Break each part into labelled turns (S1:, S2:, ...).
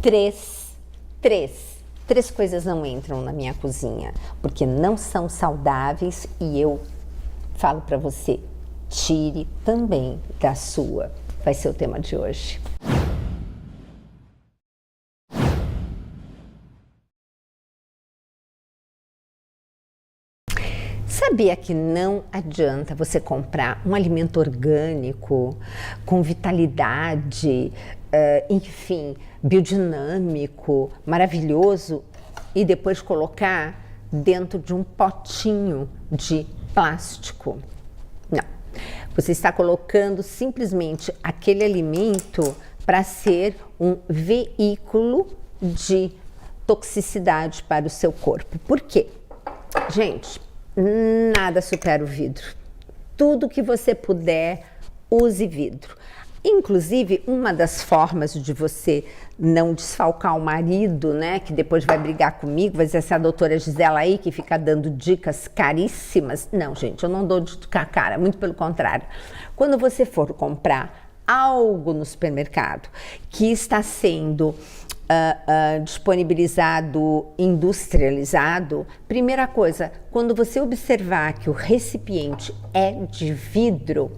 S1: Três coisas não entram na minha cozinha, porque não são saudáveis e eu falo para você, tire também da sua. Vai ser o tema de hoje. Sabia que não adianta você comprar um alimento orgânico, com vitalidade, enfim, biodinâmico, maravilhoso, e depois colocar dentro de um potinho de plástico? Não. Você está colocando simplesmente aquele alimento para ser um veículo de toxicidade para o seu corpo. Por quê? Gente, nada supera o vidro. Tudo que você puder, use vidro. Inclusive, uma das formas de você não desfalcar o marido, né, que depois vai brigar comigo, vai dizer essa doutora Gisela aí que fica dando dicas caríssimas. Não, gente, eu não dou dica cara, muito pelo contrário. Quando você for comprar algo no supermercado que está sendo disponibilizado, industrializado, primeira coisa, quando você observar que o recipiente é de vidro,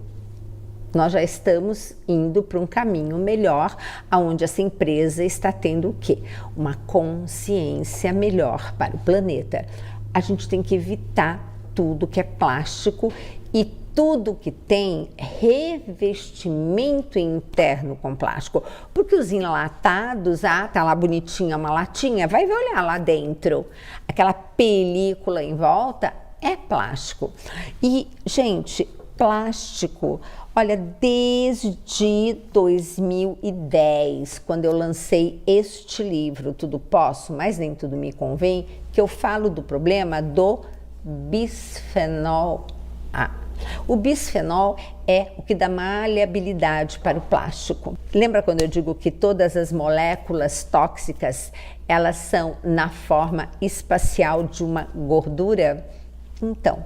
S1: nós já estamos indo para um caminho melhor, onde essa empresa está tendo o quê? Uma consciência melhor para o planeta. A gente tem que evitar tudo que é plástico e tudo que tem revestimento interno com plástico. Porque os enlatados, tá lá bonitinha uma latinha, vai olhar lá dentro. Aquela película em volta é plástico. E, gente, plástico, olha, desde 2010, quando eu lancei este livro, Tudo Posso, mas nem tudo me convém, que eu falo do problema do bisfenol A. O bisfenol é o que dá maleabilidade para o plástico. Lembra quando eu digo que todas as moléculas tóxicas, elas são na forma espacial de uma gordura? Então,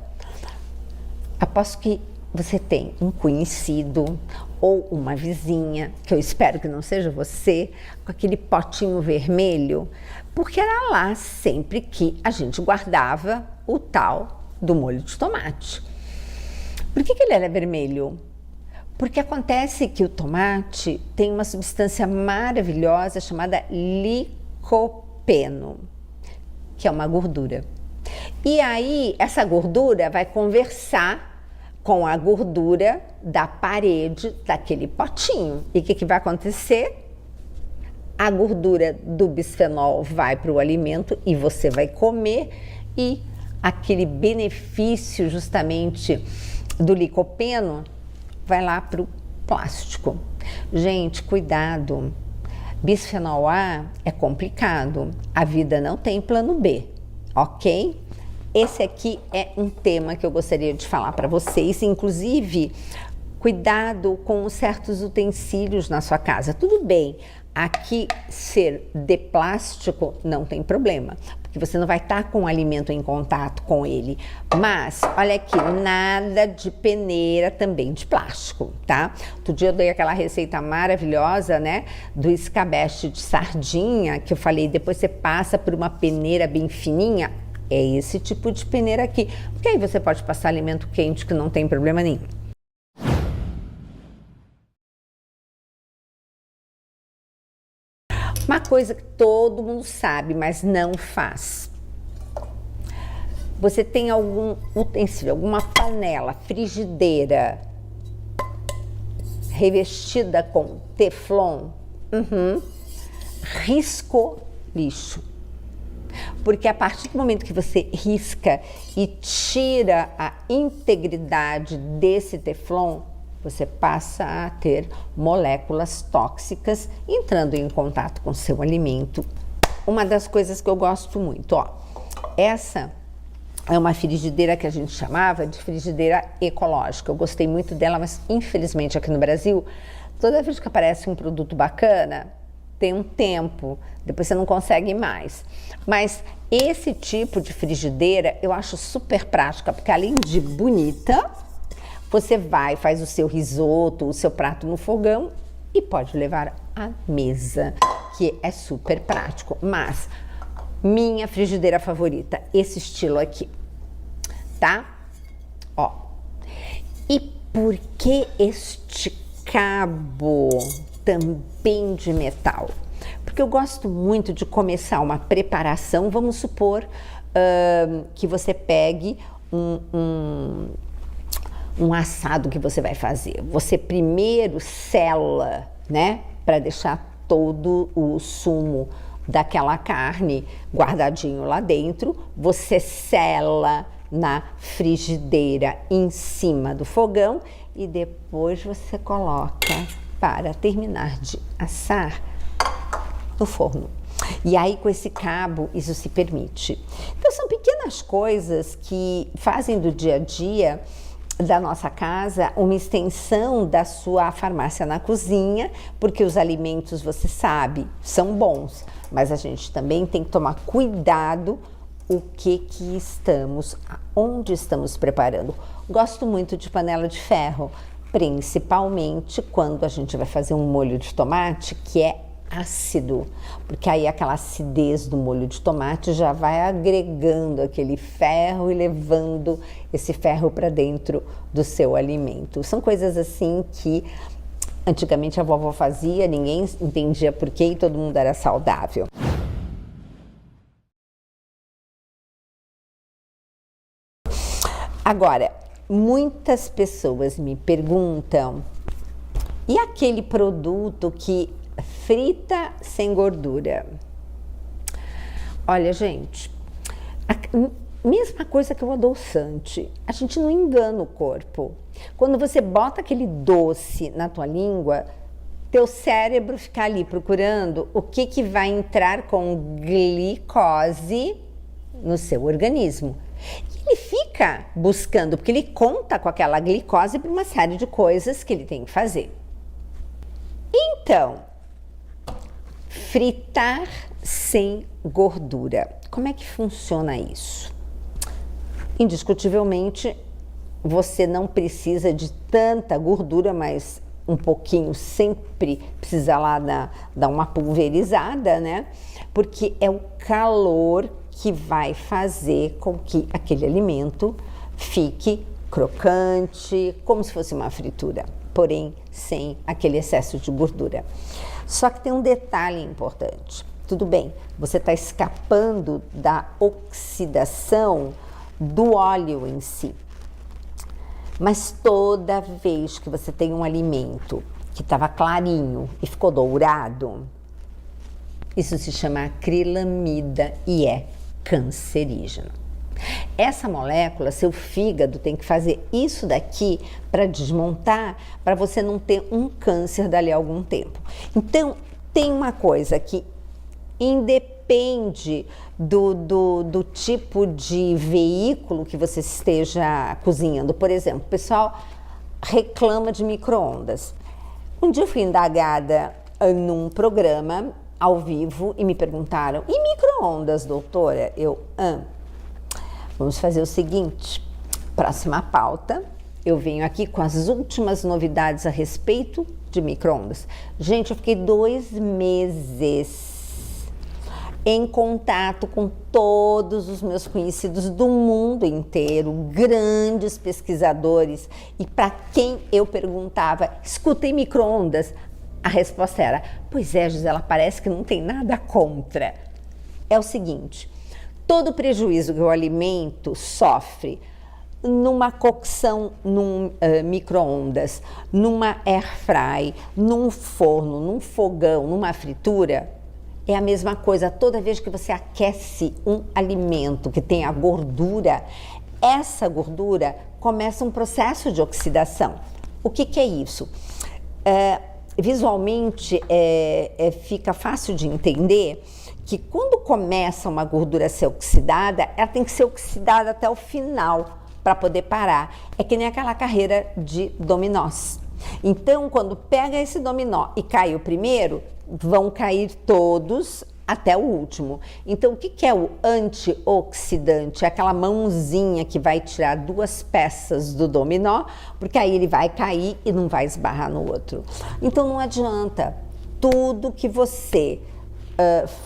S1: aposto que você tem um conhecido ou uma vizinha, que eu espero que não seja você, com aquele potinho vermelho, porque era lá sempre que a gente guardava o tal do molho de tomate. Por que ele era vermelho? Porque acontece que o tomate tem uma substância maravilhosa chamada licopeno, que é uma gordura. E aí, essa gordura vai conversar com a gordura da parede daquele potinho. E o que vai acontecer? A gordura do bisfenol vai para o alimento e você vai comer, e aquele benefício justamente do licopeno vai lá para o plástico. Gente, cuidado. Bisfenol A é complicado. A vida não tem plano B, ok? Esse aqui é um tema que eu gostaria de falar para vocês, inclusive, cuidado com certos utensílios na sua casa. Tudo bem, aqui ser de plástico não tem problema, porque você não vai estar com o alimento em contato com ele. Mas, olha aqui, nada de peneira também de plástico, tá? Outro dia eu dei aquela receita maravilhosa, né, do escabeche de sardinha, que eu falei, depois você passa por uma peneira bem fininha. É esse tipo de peneira aqui, porque aí você pode passar alimento quente que não tem problema nenhum. Uma coisa que todo mundo sabe, mas não faz. Você tem algum utensílio, alguma panela, frigideira revestida com teflon? Risco lixo. Porque a partir do momento que você risca e tira a integridade desse teflon, você passa a ter moléculas tóxicas entrando em contato com seu alimento. Uma das coisas que eu gosto muito, ó, essa é uma frigideira que a gente chamava de frigideira ecológica. Eu gostei muito dela, mas infelizmente aqui no Brasil, toda vez que aparece um produto bacana, tem um tempo, depois você não consegue mais. Mas esse tipo de frigideira eu acho super prática, porque além de bonita, você vai, faz o seu risoto, o seu prato no fogão e pode levar à mesa. que é super prático. Mas minha frigideira favorita, esse estilo aqui, tá? Ó. E por que este cabo também de metal? Porque eu gosto muito de começar uma preparação. Vamos supor que você pegue um assado que você vai fazer. Você primeiro sela, né? Para deixar todo o sumo daquela carne guardadinho lá dentro. Você sela na frigideira em cima do fogão e depois você coloca para terminar de assar no forno. E aí, com esse cabo, isso se permite. Então, são pequenas coisas que fazem do dia a dia da nossa casa uma extensão da sua farmácia na cozinha, porque os alimentos, você sabe, são bons, mas a gente também tem que tomar cuidado o que estamos, onde estamos preparando. Gosto muito de panela de ferro, principalmente quando a gente vai fazer um molho de tomate que é ácido, porque aí aquela acidez do molho de tomate já vai agregando aquele ferro e levando esse ferro para dentro do seu alimento. São coisas assim que antigamente a vovó fazia, ninguém entendia por quê e todo mundo era saudável. Agora, muitas pessoas me perguntam, e aquele produto que frita sem gordura? Olha, gente, mesma coisa que o adoçante, a gente não engana o corpo. Quando você bota aquele doce na tua língua, teu cérebro fica ali procurando o que vai entrar com glicose no seu organismo. E ele fica buscando, porque ele conta com aquela glicose para uma série de coisas que ele tem que fazer. Então, fritar sem gordura. Como é que funciona isso? Indiscutivelmente, você não precisa de tanta gordura, mas um pouquinho sempre precisa lá dar uma pulverizada, né? Porque é o calor que vai fazer com que aquele alimento fique crocante, como se fosse uma fritura, porém sem aquele excesso de gordura. Só que tem um detalhe importante. Tudo bem, você está escapando da oxidação do óleo em si. Mas toda vez que você tem um alimento que estava clarinho e ficou dourado, isso se chama acrilamida e é cancerígeno. Essa molécula, seu fígado tem que fazer isso daqui para desmontar, para você não ter um câncer dali a algum tempo. Então, tem uma coisa que independe do tipo de veículo que você esteja cozinhando. Por exemplo, o pessoal reclama de micro-ondas. Um dia eu fui indagada num programa ao vivo e me perguntaram, e micro-ondas, doutora? Vamos fazer o seguinte, próxima pauta, eu venho aqui com as últimas novidades a respeito de micro-ondas. Gente, eu fiquei 2 meses em contato com todos os meus conhecidos do mundo inteiro, grandes pesquisadores, e para quem eu perguntava, escutem micro-ondas? A resposta era, pois é, Gisela, parece que não tem nada contra. É o seguinte, todo prejuízo que o alimento sofre numa cocção, num micro-ondas, numa air fry, num forno, num fogão, numa fritura, é a mesma coisa. Toda vez que você aquece um alimento que tem a gordura, essa gordura começa um processo de oxidação. O que é isso? Visualmente fica fácil de entender que quando começa uma gordura a ser oxidada, ela tem que ser oxidada até o final para poder parar. É que nem aquela carreira de dominós. Então, quando pega esse dominó e cai o primeiro, vão cair todos até o último. Então, o que é o antioxidante? É aquela mãozinha que vai tirar 2 peças do dominó, porque aí ele vai cair e não vai esbarrar no outro. Então, não adianta. Tudo que você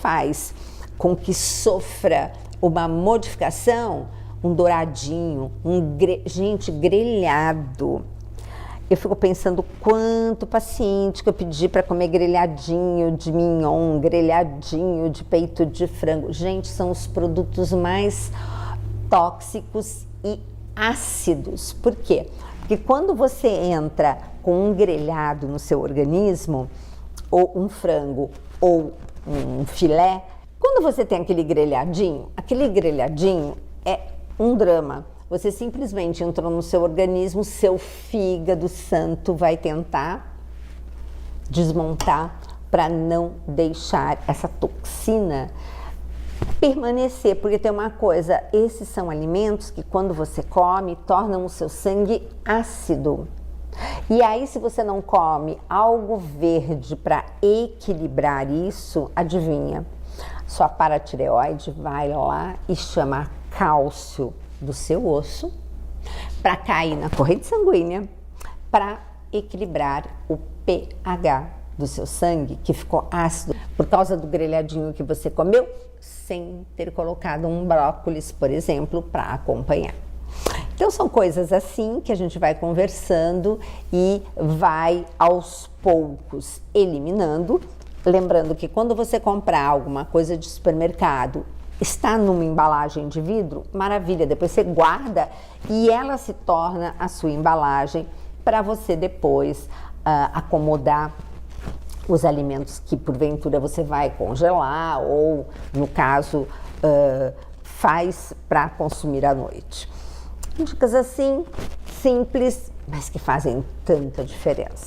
S1: faz com que sofra uma modificação, um douradinho, gente, grelhado. Eu fico pensando quanto paciente que eu pedi para comer grelhadinho de mignon, grelhadinho de peito de frango. Gente, são os produtos mais tóxicos e ácidos. Por quê? Porque quando você entra com um grelhado no seu organismo, ou um frango, ou um filé, quando você tem aquele grelhadinho é um drama. Você simplesmente entrou no seu organismo, seu fígado santo vai tentar desmontar para não deixar essa toxina permanecer, porque tem uma coisa, esses são alimentos que quando você come, tornam o seu sangue ácido. E aí, se você não come algo verde para equilibrar isso, adivinha? Sua paratireoide vai lá e chama cálcio do seu osso para cair na corrente sanguínea para equilibrar o pH do seu sangue, que ficou ácido por causa do grelhadinho que você comeu, sem ter colocado um brócolis, por exemplo, para acompanhar. Então são coisas assim que a gente vai conversando e vai aos poucos eliminando. Lembrando que quando você comprar alguma coisa de supermercado, está numa embalagem de vidro, maravilha, depois você guarda e ela se torna a sua embalagem para você depois acomodar os alimentos que porventura você vai congelar ou, no caso, faz para consumir à noite. Dicas assim, simples, mas que fazem tanta diferença.